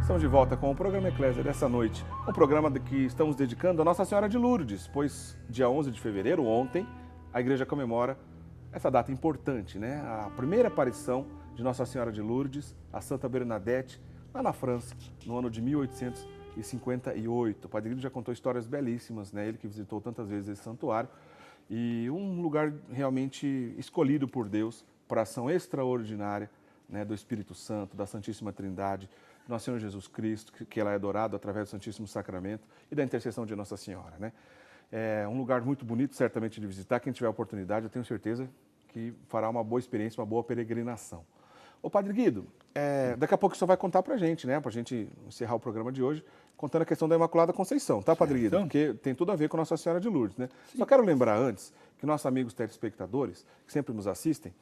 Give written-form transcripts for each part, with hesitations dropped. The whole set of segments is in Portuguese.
Estamos de volta com o programa Eclésia dessa noite, um programa que estamos dedicando a Nossa Senhora de Lourdes, pois dia 11 de fevereiro, ontem, a igreja comemora essa data importante, né? A primeira aparição de Nossa Senhora de Lourdes, a Santa Bernadette, lá na França, no ano de 1858. O Padre Guido já contou histórias belíssimas, né? Ele que visitou tantas vezes esse santuário, e um lugar realmente escolhido por Deus para a ação extraordinária, né, do Espírito Santo, da Santíssima Trindade, do nosso Senhor Jesus Cristo, que ela é adorado através do Santíssimo Sacramento e da intercessão de Nossa Senhora, né? É um lugar muito bonito, certamente, de visitar. Quem tiver a oportunidade, eu tenho certeza que fará uma boa experiência, uma boa peregrinação. Ô Padre Guido, daqui a pouco o senhor vai contar pra gente, né? Pra gente encerrar o programa de hoje, contando a questão da Imaculada Conceição, tá, Padre Guido? Porque tem tudo a ver com Nossa Senhora de Lourdes, né? Sim. Só quero lembrar antes que nossos amigos telespectadores, que sempre nos assistem,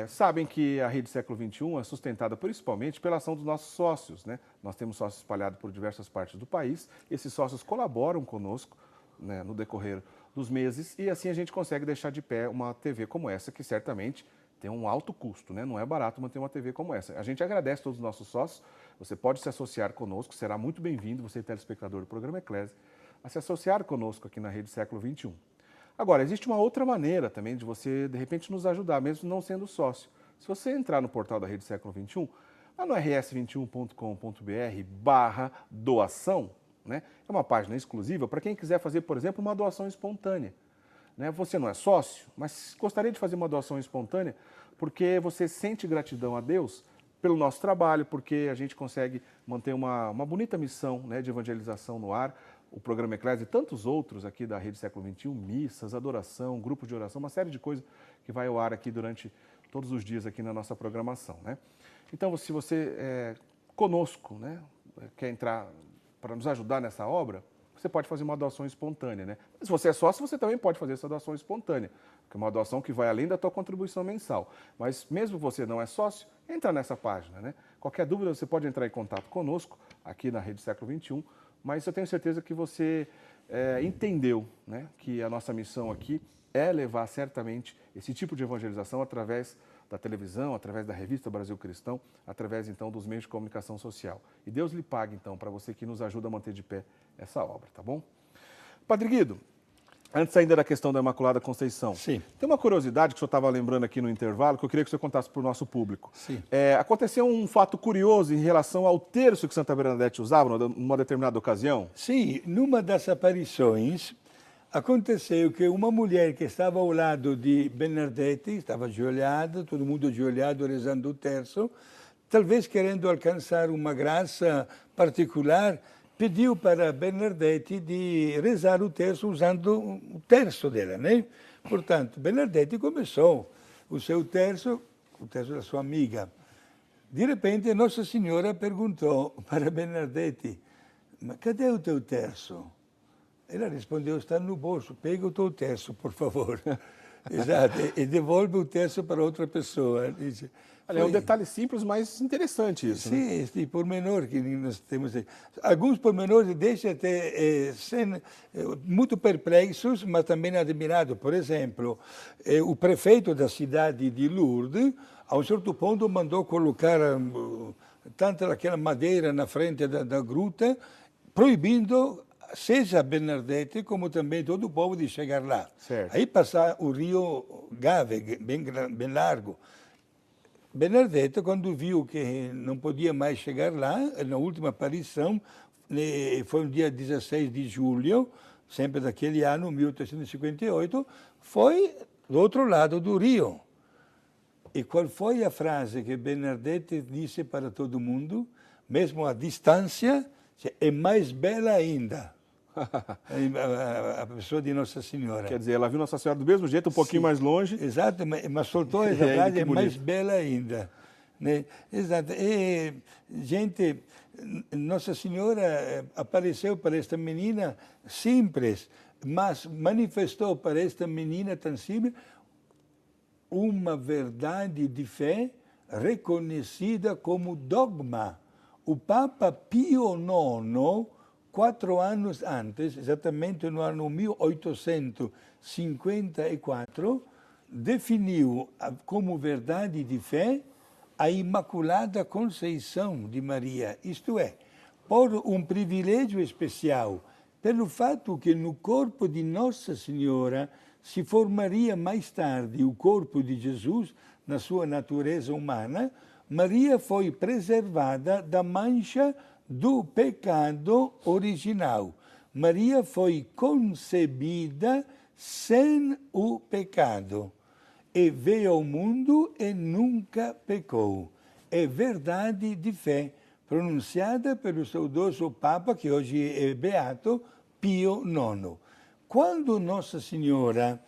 sabem que a Rede Século XXI é sustentada principalmente pela ação dos nossos sócios, né? Nós temos sócios espalhados por diversas partes do país, esses sócios colaboram conosco, né, no decorrer dos meses, e assim a gente consegue deixar de pé uma TV como essa, que certamente tem um alto custo, né? Não é barato manter uma TV como essa. A gente agradece a todos os nossos sócios, você pode se associar conosco, será muito bem-vindo, você telespectador do programa Eclésia, a se associar conosco aqui na Rede Século XXI. Agora, existe uma outra maneira também de você, de repente, nos ajudar, mesmo não sendo sócio. Se você entrar no portal da Rede Século XXI, lá no rs21.com.br/doação, né, é uma página exclusiva para quem quiser fazer, por exemplo, uma doação espontânea. Né? Você não é sócio, mas gostaria de fazer uma doação espontânea porque você sente gratidão a Deus pelo nosso trabalho, porque a gente consegue manter uma bonita missão, né, de evangelização no ar, o programa Eclésia e tantos outros aqui da Rede Século XXI, missas, adoração, grupo de oração, uma série de coisas que vai ao ar aqui durante todos os dias aqui na nossa programação, né? Então, se você conosco, né, quer entrar para nos ajudar nessa obra, você pode fazer uma doação espontânea, né? Mas se você é sócio, você também pode fazer essa doação espontânea, que é uma doação que vai além da tua contribuição mensal. Mas mesmo você não é sócio, entra nessa página, né? Qualquer dúvida, você pode entrar em contato conosco aqui na Rede Século XXI, mas eu tenho certeza que você entendeu, né, que a nossa missão aqui é levar certamente esse tipo de evangelização através da televisão, através da revista Brasil Cristão, através então dos meios de comunicação social. E Deus lhe pague então para você que nos ajuda a manter de pé essa obra, tá bom? Padre Guido, antes ainda da questão da Imaculada Conceição, Sim. Tem uma curiosidade que o senhor estava lembrando aqui no intervalo, que eu queria que o senhor contasse para o nosso público. Sim. Aconteceu um fato curioso em relação ao terço que Santa Bernadette usava numa determinada ocasião? Sim, numa das aparições, aconteceu que uma mulher que estava ao lado de Bernadette, estava ajoelhada, todo mundo ajoelhado, rezando o terço, talvez querendo alcançar uma graça particular, pediu para Bernadette de rezar o terço usando o terço dela, né? Portanto, Bernadette começou o seu terço, o terço da sua amiga. De repente, Nossa Senhora perguntou para Bernadette, mas cadê o teu terço? Ela respondeu, está no bolso, pega o teu terço, por favor. Exato, e devolve o terço para outra pessoa. Dice, É um detalhe simples, mas interessante isso. Sim, né? este pormenor que nós temos. Alguns pormenores deixam até muito perplexos, mas também admirados. Por exemplo, o prefeito da cidade de Lourdes, a um certo ponto, mandou colocar tanta aquela madeira na frente da gruta, proibindo seja Bernadette como também todo o povo de chegar lá. Certo. Aí passa o rio Gave, bem largo. Bernadette, quando viu que não podia mais chegar lá, na última aparição, foi no dia 16 de julho, sempre daquele ano, 1858, foi do outro lado do rio. E qual foi a frase que Bernadette disse para todo mundo, mesmo à distância, é mais bela ainda. A pessoa de Nossa Senhora. Quer dizer, ela viu Nossa Senhora do mesmo jeito, um pouquinho mais longe. Exato, mas soltou essa frase, é mais bela ainda. Né? Exato. E, gente, Nossa Senhora apareceu para esta menina simples, mas manifestou para esta menina tão simples uma verdade de fé reconhecida como dogma. O Papa Pio IX, 4 anos antes, exatamente no ano 1854, definiu como verdade de fé a Imaculada Conceição de Maria, isto é, por um privilégio especial, pelo fato que no corpo de Nossa Senhora se formaria mais tarde o corpo de Jesus na sua natureza humana, Maria foi preservada da mancha do pecado original. Maria foi concebida sem o pecado e veio ao mundo e nunca pecou. É verdade de fé, pronunciada pelo saudoso Papa, que hoje é beato, Pio IX. Quando Nossa Senhora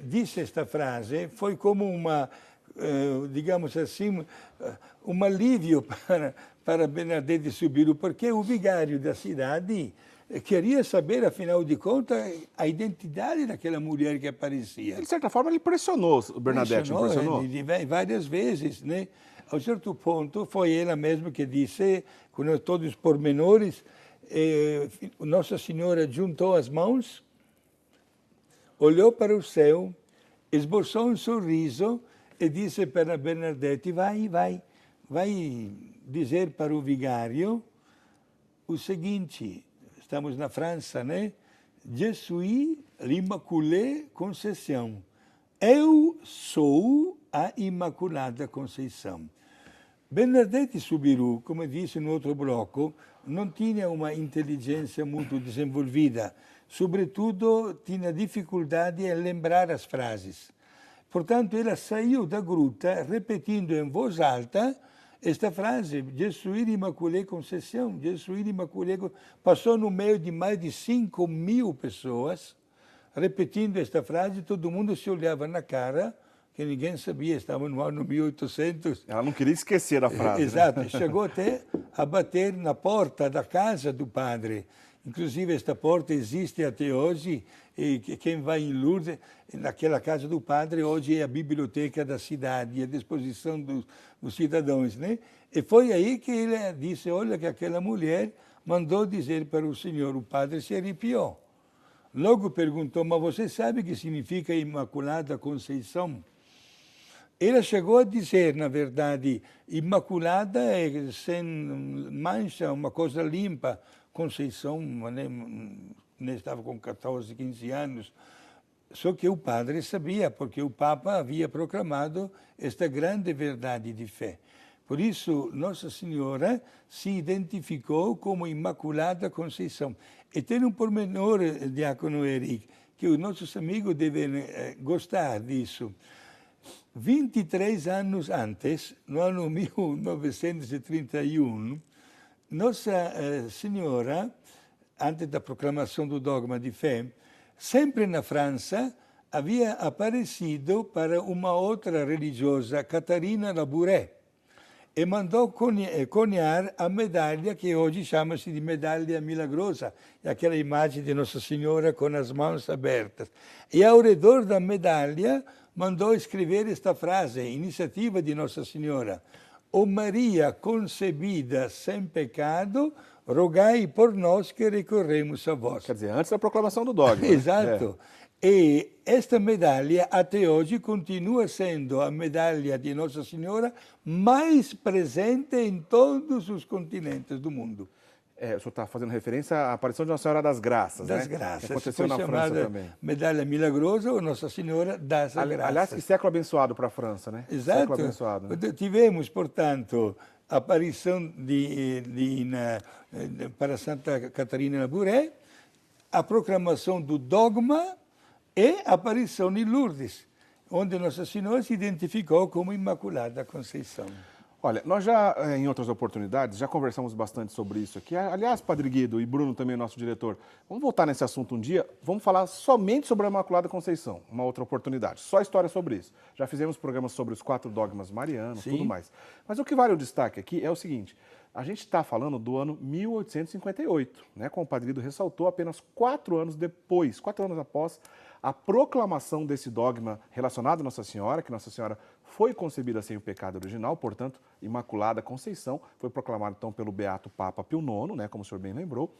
disse esta frase, foi como uma, digamos assim, um alívio para Bernadette Soubirous, porque o vigário da cidade queria saber, afinal de contas, a identidade daquela mulher que aparecia. De certa forma, ele pressionou o Bernadette, não pressionou? Várias vezes, né? A um certo ponto, foi ela mesma que disse, com todos os pormenores, Nossa Senhora juntou as mãos, olhou para o céu, esboçou um sorriso e disse para Bernadette, vai dizer para o vigário o seguinte, estamos na França, né? Je suis l'Immaculée Conceição. Eu sou a Imaculada Conceição. Bernadette Soubirous, como disse no outro bloco, não tinha uma inteligência muito desenvolvida. Sobretudo, tinha dificuldade em lembrar as frases. Portanto, ela saiu da gruta repetindo em voz alta esta frase, Je suis l'Immaculée Conceição, Je suis l'Immaculée Conceição. Passou no meio de mais de 5.000 pessoas, repetindo esta frase, todo mundo se olhava na cara, que ninguém sabia, estava no ano 1800. Ela não queria esquecer a frase. Exato, né? Chegou até a bater na porta da casa do padre. Inclusive, esta porta existe até hoje, e quem vai em Lourdes, naquela casa do padre, hoje é a biblioteca da cidade, à disposição dos cidadãos, né? E foi aí que ele disse, olha, que aquela mulher mandou dizer para o senhor, o padre se arrepiou. Logo perguntou, mas você sabe o que significa Imaculada Conceição? Ela chegou a dizer, na verdade, Imaculada é sem mancha, uma coisa limpa. Conceição, né, estava com 14, 15 anos. Só que o padre sabia, porque o Papa havia proclamado esta grande verdade de fé. Por isso, Nossa Senhora se identificou como Imaculada Conceição. E tem um pormenor, Diácono Eric, que os nossos amigos devem gostar disso. 23 anos antes, no ano 1931, Nossa Senhora, antes da proclamação do dogma de fé, sempre na França, havia aparecido para uma outra religiosa, Catarina Labouré, e mandou cunhar a medalha que hoje chama-se de medalha milagrosa, aquela imagem de Nossa Senhora com as mãos abertas. E ao redor da medalha mandou escrever esta frase, iniciativa de Nossa Senhora: Ó Maria concebida sem pecado, rogai por nós que recorremos a vós. Quer dizer, antes da proclamação do dogma. Exato. E esta medalha, até hoje, continua sendo a medalha de Nossa Senhora mais presente em todos os continentes do mundo. O senhor está fazendo referência à aparição de Nossa Senhora das Graças, das né? Graças. Que aconteceu na França também. Medalha Milagrosa ou Nossa Senhora das Graças. Aliás, que século abençoado para a França, né? Exato. Século abençoado. Né? Tivemos, portanto, a aparição para Santa Catarina Labouré, a proclamação do dogma e a aparição em Lourdes, onde Nossa Senhora se identificou como Imaculada Conceição. Olha, nós já, em outras oportunidades, já conversamos bastante sobre isso aqui. Aliás, Padre Guido e Bruno também, nosso diretor, vamos voltar nesse assunto um dia, vamos falar somente sobre a Imaculada Conceição, uma outra oportunidade, só história sobre isso. Já fizemos programas sobre os 4 dogmas marianos, tudo mais. Mas o que vale o destaque aqui é o seguinte, a gente está falando do ano 1858, né? Como o Padre Guido ressaltou, apenas 4 anos depois, 4 anos após a proclamação desse dogma relacionado a Nossa Senhora, que Nossa Senhora foi concebida sem o pecado original, portanto, Imaculada Conceição, foi proclamado então pelo beato Papa Pio IX, né, como o senhor bem lembrou.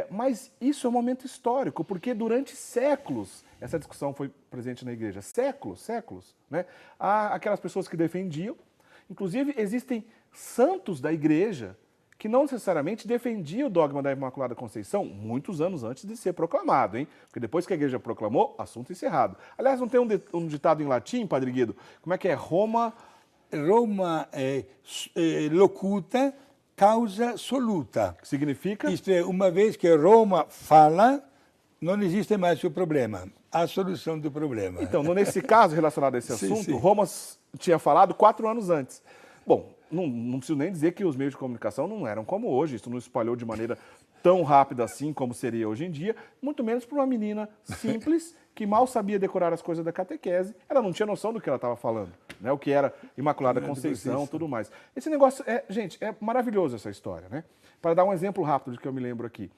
Mas isso é um momento histórico, porque durante séculos essa discussão foi presente na igreja. Séculos, né? Há aquelas pessoas que defendiam Inclusive, existem santos da igreja que não necessariamente defendiam o dogma da Imaculada Conceição muitos anos antes de ser proclamado, hein? Porque depois que a igreja proclamou, assunto encerrado. Aliás, não tem um ditado em latim, Padre Guido? Como é que é? Roma locuta, causa soluta. Que significa? Isto é, uma vez que Roma fala, não existe mais o problema. Há solução do problema. Então, nesse caso relacionado a esse assunto, sim. Roma tinha falado 4 anos antes. Bom, não preciso nem dizer que os meios de comunicação não eram como hoje, isso não espalhou de maneira tão rápida assim como seria hoje em dia, muito menos para uma menina simples que mal sabia decorar as coisas da catequese, ela não tinha noção do que ela estava falando, né? O que era Imaculada Conceição, tudo mais. Esse negócio, gente, é maravilhoso essa história, né? Para dar um exemplo rápido de que eu me lembro aqui.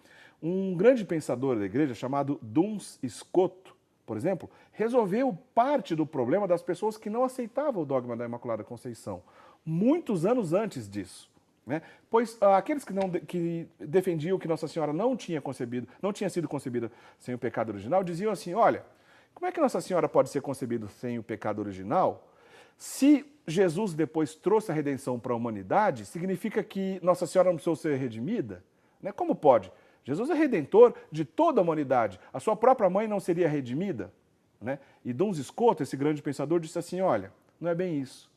Um grande pensador da igreja chamado Duns Scoto, por exemplo, resolveu parte do problema das pessoas que não aceitavam o dogma da Imaculada Conceição, muitos anos antes disso, né? Pois aqueles que defendiam que Nossa Senhora não tinha sido concebida sem o pecado original, diziam assim, olha, como é que Nossa Senhora pode ser concebida sem o pecado original? Se Jesus depois trouxe a redenção para a humanidade, significa que Nossa Senhora não precisou ser redimida? Né? Como pode? Jesus é redentor de toda a humanidade. A sua própria mãe não seria redimida? Né? E Duns Scoto, esse grande pensador, disse assim, olha, não é bem isso.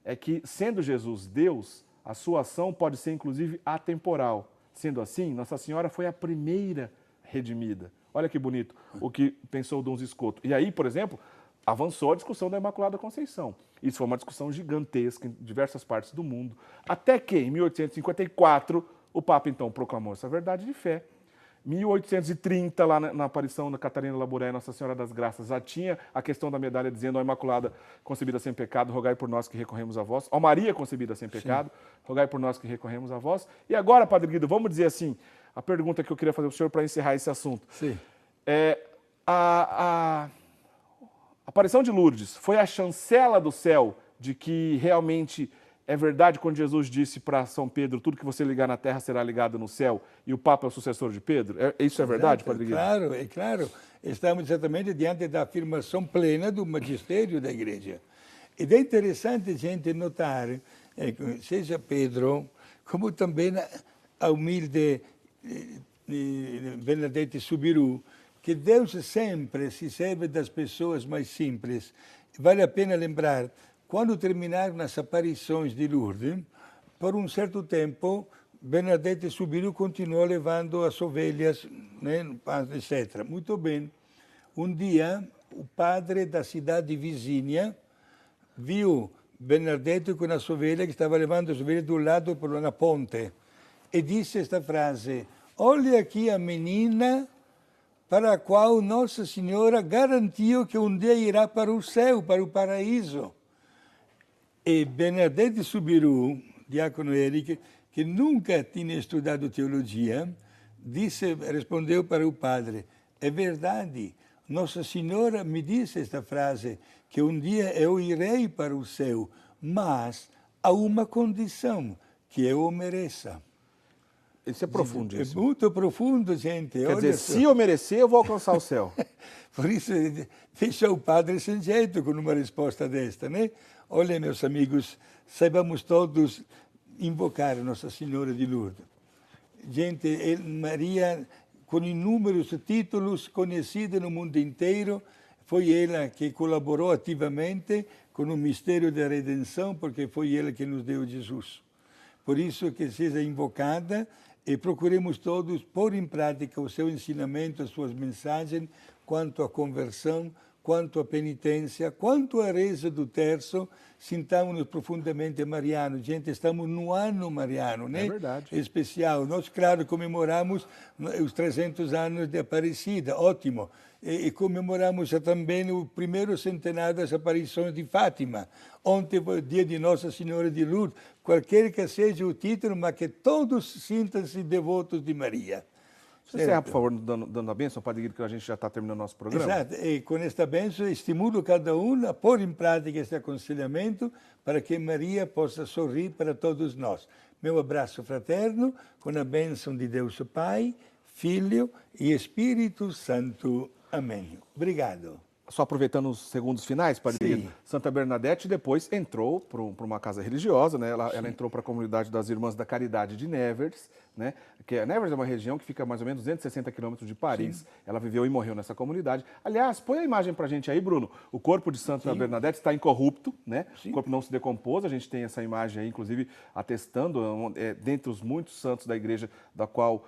É que, sendo Jesus Deus, a sua ação pode ser, inclusive, atemporal. Sendo assim, Nossa Senhora foi a primeira redimida. Olha que bonito o que pensou Duns Scoto. E aí, por exemplo, avançou a discussão da Imaculada Conceição. Isso foi uma discussão gigantesca em diversas partes do mundo. Até que, em 1854, o Papa, então, proclamou essa verdade de fé. 1830, lá na aparição da Catarina Labouré, Nossa Senhora das Graças, já tinha a questão da medalha dizendo, ó Imaculada concebida sem pecado, rogai por nós que recorremos a vós. Ó Maria concebida sem pecado, rogai por nós que recorremos a vós. E agora, Padre Guido, vamos dizer assim, a pergunta que eu queria fazer para o senhor para encerrar esse assunto. Sim. A aparição de Lourdes foi a chancela do céu de que realmente é verdade quando Jesus disse para São Pedro, tudo que você ligar na terra será ligado no céu, e o Papa é o sucessor de Pedro? Isso é verdade, Padre Guido? Claro, é claro. Estamos exatamente diante da afirmação plena do magistério da Igreja. Ed é interessante a gente notar, seja Pedro, como também a humilde Bernadette Soubirous, que Deus sempre se serve das pessoas mais simples. Vale a pena lembrar, quando terminaram as aparições de Lourdes, por um certo tempo, Bernadette Soubirous continuou levando as ovelhas, né, etc. Muito bem. Um dia, o padre da cidade vizinha viu Bernadette com as ovelhas, que estava levando as ovelhas do lado na ponte, e disse esta frase, olha aqui a menina para a qual Nossa Senhora garantiu que um dia irá para o céu, para o paraíso. E Bernadette Soubirous, diácono Eric, que nunca tinha estudado teologia, respondeu para o padre, é verdade, Nossa Senhora me disse esta frase, que um dia eu irei para o céu, mas há uma condição, que eu o mereça. Isso é profundíssimo. É muito profundo, gente. Quer dizer, se eu merecer, eu vou alcançar o céu. Por isso, deixa o padre sem jeito com uma resposta desta, né? Olha, meus amigos, saibamos todos invocar Nossa Senhora de Lourdes. Gente, Maria, com inúmeros títulos, conhecida no mundo inteiro, foi ela que colaborou ativamente com o mistério da redenção, porque foi ela que nos deu Jesus. Por isso que seja invocada e procuremos todos pôr em prática o seu ensinamento, as suas mensagens, quanto à conversão, quanto à penitência, quanto à reza do terço, sintamos-nos profundamente marianos. Gente, estamos no ano mariano, né? É verdade. Especial. Nós, claro, comemoramos os 300 anos de Aparecida, ótimo. E comemoramos também o primeiro centenário das aparições de Fátima. Ontem foi o dia de Nossa Senhora de Lourdes. Qualquer que seja o título, mas que todos sintam-se devotos de Maria. Você encerra, por favor, dando a bênção, Padre Guido, que a gente já está terminando o nosso programa. Exato. E com esta bênção, estimulo cada um a pôr em prática este aconselhamento para que Maria possa sorrir para todos nós. Meu abraço fraterno, com a bênção de Deus o Pai, Filho e Espírito Santo. Amém. Obrigado. só aproveitando os segundos finais, Padre, Sim. Santa Bernadette depois entrou para uma casa religiosa, né? Ela entrou para a comunidade das Irmãs da Caridade de Nevers, né? Nevers é uma região que fica mais ou menos 260 quilômetros de Paris. Sim. Ela viveu e morreu nessa comunidade. Aliás, põe a imagem para a gente aí, Bruno. O corpo de Santa Sim. Bernadette está incorrupto, né? Sim. O corpo não se decompôs. A gente tem essa imagem aí, inclusive, atestando, dentre os muitos santos da igreja da qual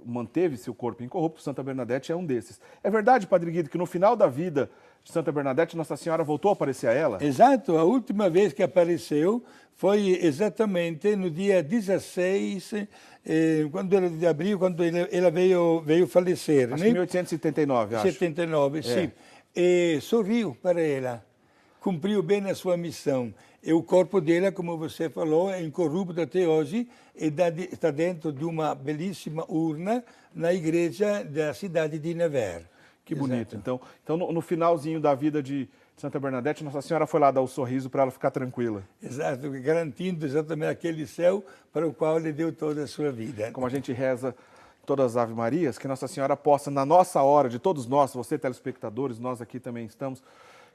manteve-se o corpo incorrupto, Santa Bernadette é um desses. É verdade, Padre Guido, que no final da vida de Santa Bernadette, Nossa Senhora voltou a aparecer a ela? Exato, a última vez que apareceu foi exatamente no dia 16 de abril, quando ela veio falecer. Acho que 1879, acho. 79, sim. E sorriu para ela, cumpriu bem a sua missão. E o corpo dela, como você falou, é incorrupto até hoje e está dentro de uma belíssima urna na igreja da cidade de Nevers. Que bonito. Então no finalzinho da vida de Santa Bernadette, Nossa Senhora foi lá dar o sorriso para ela ficar tranquila. Exato, garantindo exatamente aquele céu para o qual ele deu toda a sua vida. Como a gente reza todas as Ave Marias, que Nossa Senhora possa, na nossa hora, de todos nós, você telespectadores, nós aqui também estamos,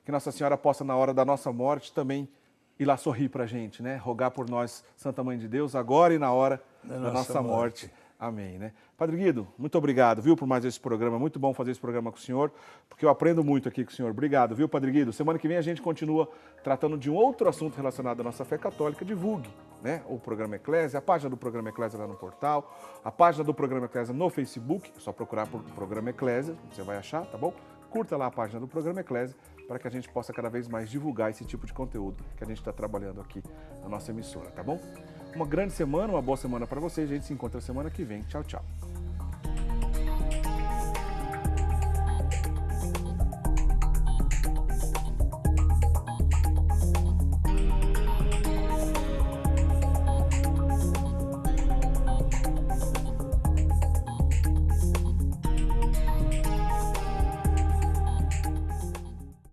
que Nossa Senhora possa, na hora da nossa morte, também ir lá sorrir para a gente, né? Rogar por nós, Santa Mãe de Deus, agora e na hora da nossa morte. Amém, né? Padre Guido, muito obrigado, viu, por mais esse programa. Muito bom fazer esse programa com o senhor, porque eu aprendo muito aqui com o senhor. Obrigado, viu, Padre Guido? Semana que vem a gente continua tratando de um outro assunto relacionado à nossa fé católica. Divulgue, né? O programa Eclésia, a página do programa Eclésia lá no portal, a página do programa Eclésia no Facebook. É só procurar por programa Eclésia, você vai achar, tá bom? Curta lá a página do programa Eclésia, para que a gente possa cada vez mais divulgar esse tipo de conteúdo que a gente está trabalhando aqui na nossa emissora, tá bom? Uma grande semana, uma boa semana para vocês. A gente se encontra semana que vem. Tchau, tchau.